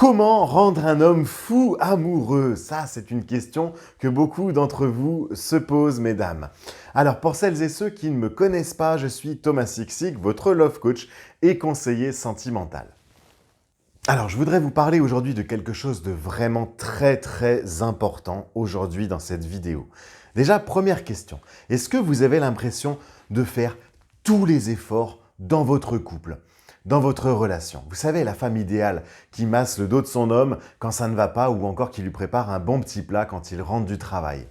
Comment rendre un homme fou amoureux? Ça, c'est une question que beaucoup d'entre vous se posent, mesdames. Alors, pour celles et ceux qui ne me connaissent pas, je suis Thomas Siksik, votre love coach et conseiller sentimental. Alors, je voudrais vous parler aujourd'hui de quelque chose de vraiment très important aujourd'hui dans cette vidéo. Déjà, première question. Est-ce que vous avez l'impression de faire tous les efforts dans votre couple, dans votre relation? Vous savez, la femme idéale qui masse le dos de son homme quand ça ne va pas ou encore qui lui prépare un bon petit plat quand il rentre du travail.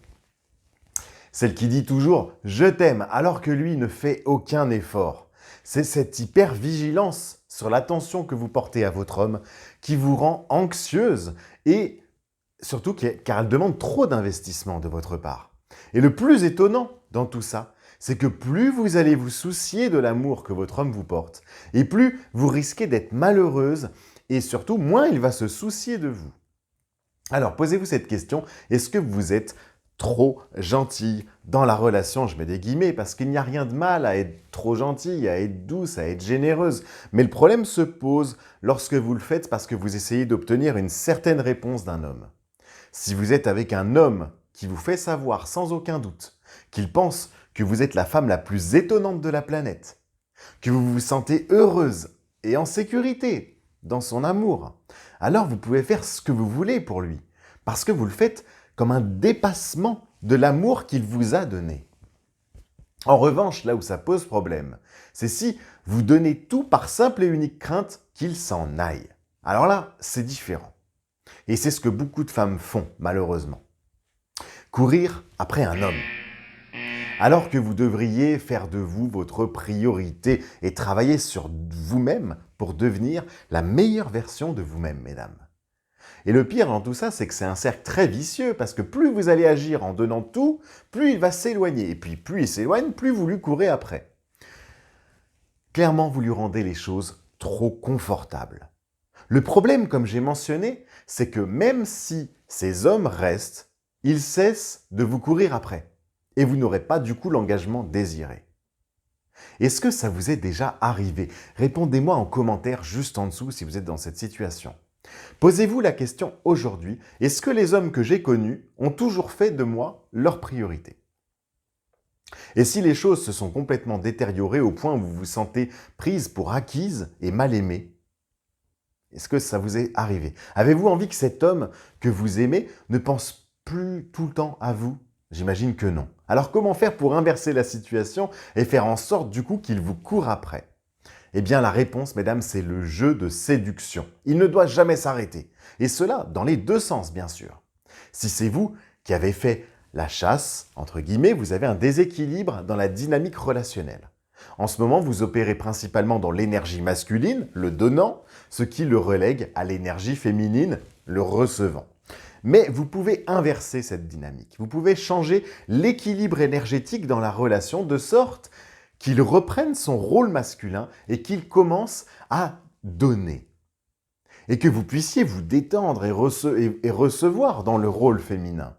Celle qui dit toujours « je t'aime » alors que lui ne fait aucun effort. C'est cette hyper-vigilance sur l'attention que vous portez à votre homme qui vous rend anxieuse et surtout car elle demande trop d'investissement de votre part. Et le plus étonnant dans tout ça, c'est que plus vous allez vous soucier de l'amour que votre homme vous porte, et plus vous risquez d'être malheureuse, et surtout, moins il va se soucier de vous. Alors, posez-vous cette question, est-ce que vous êtes trop gentille dans la relation? Je mets des guillemets parce qu'il n'y a rien de mal à être trop gentille, à être douce, à être généreuse. Mais le problème se pose lorsque vous le faites parce que vous essayez d'obtenir une certaine réponse d'un homme. Si vous êtes avec un homme qui vous fait savoir sans aucun doute qu'il pense que vous êtes la femme la plus étonnante de la planète, que vous vous sentez heureuse et en sécurité dans son amour, alors vous pouvez faire ce que vous voulez pour lui, parce que vous le faites comme un dépassement de l'amour qu'il vous a donné. En revanche, là où ça pose problème, c'est si vous donnez tout par simple et unique crainte qu'il s'en aille. Alors là, c'est différent. Et c'est ce que beaucoup de femmes font, malheureusement. Courir après un homme. Alors que vous devriez faire de vous votre priorité et travailler sur vous-même pour devenir la meilleure version de vous-même, mesdames. Et le pire dans tout ça, c'est que c'est un cercle très vicieux parce que plus vous allez agir en donnant tout, plus il va s'éloigner. Et puis plus il s'éloigne, plus vous lui courez après. Clairement, vous lui rendez les choses trop confortables. Le problème, comme j'ai mentionné, c'est que même si ces hommes restent, ils cessent de vous courir après. Et vous n'aurez pas du coup l'engagement désiré. Est-ce que ça vous est déjà arrivé? Répondez-moi en commentaire juste en dessous si vous êtes dans cette situation. Posez-vous la question aujourd'hui, est-ce que les hommes que j'ai connus ont toujours fait de moi leur priorité? Et si les choses se sont complètement détériorées au point où vous vous sentez prise pour acquise et mal aimée, est-ce que ça vous est arrivé? Avez-vous envie que cet homme que vous aimez ne pense plus tout le temps à vous? J'imagine que non. Alors comment faire pour inverser la situation et faire en sorte du coup qu'il vous court après? Eh bien la réponse, mesdames, c'est le jeu de séduction. Il ne doit jamais s'arrêter. Et cela dans les deux sens, bien sûr. Si c'est vous qui avez fait la chasse, entre guillemets, vous avez un déséquilibre dans la dynamique relationnelle. En ce moment, vous opérez principalement dans l'énergie masculine, le donnant, ce qui le relègue à l'énergie féminine, le recevant. Mais vous pouvez inverser cette dynamique. Vous pouvez changer l'équilibre énergétique dans la relation de sorte qu'il reprenne son rôle masculin et qu'il commence à donner. Et que vous puissiez vous détendre et recevoir dans le rôle féminin.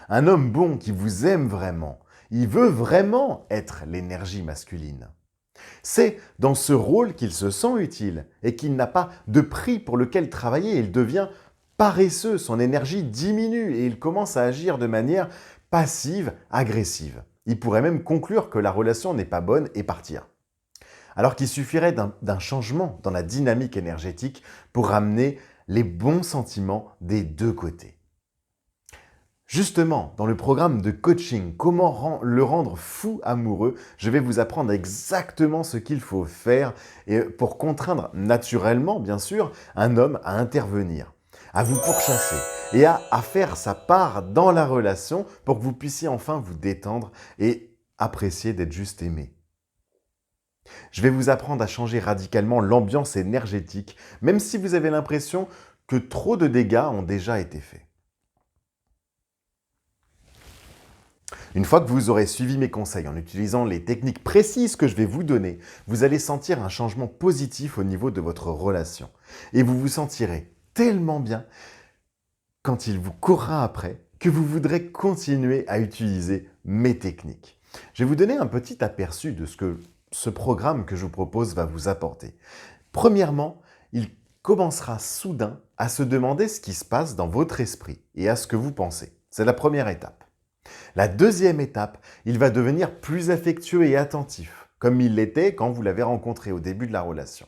Un homme bon qui vous aime vraiment, il veut vraiment être l'énergie masculine. C'est dans ce rôle qu'il se sent utile et qu'il n'a pas de prix pour lequel travailler. Il devient paresseux, son énergie diminue et il commence à agir de manière passive, agressive. Il pourrait même conclure que la relation n'est pas bonne et partir. Alors qu'il suffirait d'un changement dans la dynamique énergétique pour ramener les bons sentiments des deux côtés. Justement, dans le programme de coaching « Comment le rendre fou amoureux », je vais vous apprendre exactement ce qu'il faut faire pour contraindre naturellement, bien sûr, un homme à intervenir, à vous pourchasser et à faire sa part dans la relation pour que vous puissiez enfin vous détendre et apprécier d'être juste aimé. Je vais vous apprendre à changer radicalement l'ambiance énergétique, même si vous avez l'impression que trop de dégâts ont déjà été faits. Une fois que vous aurez suivi mes conseils en utilisant les techniques précises que je vais vous donner, vous allez sentir un changement positif au niveau de votre relation. Et vous vous sentirez tellement bien quand il vous courra après que vous voudrez continuer à utiliser mes techniques. Je vais vous donner un petit aperçu de ce que ce programme que je vous propose va vous apporter. Premièrement, il commencera soudain à se demander ce qui se passe dans votre esprit et à ce que vous pensez. C'est la première étape. La deuxième étape, il va devenir plus affectueux et attentif, comme il l'était quand vous l'avez rencontré au début de la relation.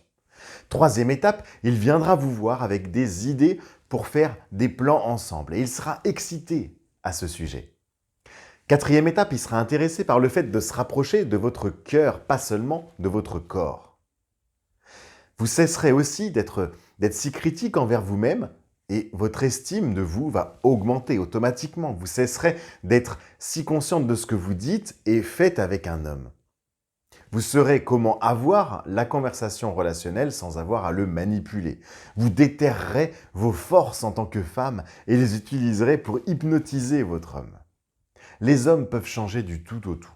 Troisième étape, il viendra vous voir avec des idées pour faire des plans ensemble et il sera excité à ce sujet. Quatrième étape, il sera intéressé par le fait de se rapprocher de votre cœur, pas seulement de votre corps. Vous cesserez aussi d'être si critique envers vous-même et votre estime de vous va augmenter automatiquement. Vous cesserez d'être si consciente de ce que vous dites et faites avec un homme. Vous saurez comment avoir la conversation relationnelle sans avoir à le manipuler. Vous déterrerez vos forces en tant que femme et les utiliserez pour hypnotiser votre homme. Les hommes peuvent changer du tout au tout.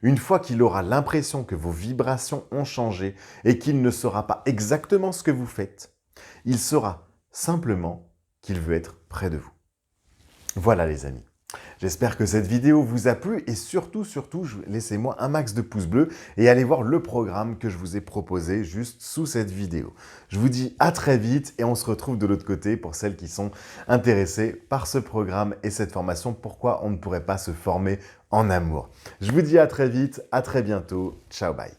Une fois qu'il aura l'impression que vos vibrations ont changé et qu'il ne saura pas exactement ce que vous faites, il saura simplement qu'il veut être près de vous. Voilà les amis. J'espère que cette vidéo vous a plu et surtout, laissez-moi un max de pouces bleus et allez voir le programme que je vous ai proposé juste sous cette vidéo. Je vous dis à très vite et on se retrouve de l'autre côté pour celles qui sont intéressées par ce programme et cette formation. Pourquoi on ne pourrait pas se former en amour? Je vous dis à très vite, à très bientôt. Ciao, bye.